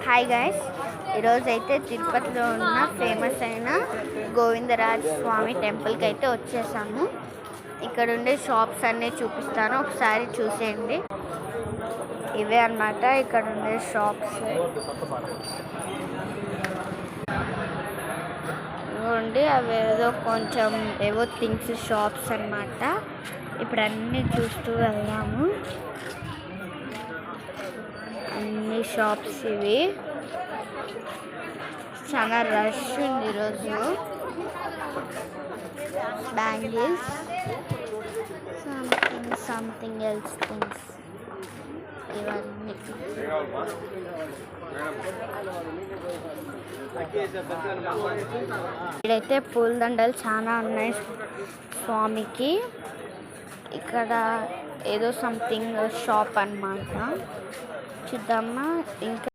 Hi guys, ఈరోజు అయితే తిరుపతిలో ఉన్న ఫేమస్ అయిన గోవిందరాజ స్వామి టెంపుల్కి అయితే వచ్చేసాము. ఇక్కడ ఉండే షాప్స్ అన్నీ చూపిస్తాను, ఒకసారి చూసేయండి. ఇవే అన్నమాట ఇక్కడ ఉండే షాప్స్. ఇవ్వండి, అవేదో కొంచెం ఏవో థింగ్స్ షాప్స్ అన్నమాట. ఇప్పుడు అన్నీ చూస్తూ వెళ్దాము. అన్ని షాప్స్ ఇవి. చాలా రష్ ఉంది ఈరోజు. బ్యాంగిల్స్, సంథింగ్ ఎల్స్ థింగ్స్ ఇవన్నీ. ఇక్కడైతే పూలదండలు చాలా ఉన్నాయి స్వామికి. ఇక్కడ ఏదో సంథింగ్ షాప్ అన్నమాట. చూద్దామా ఇంకా.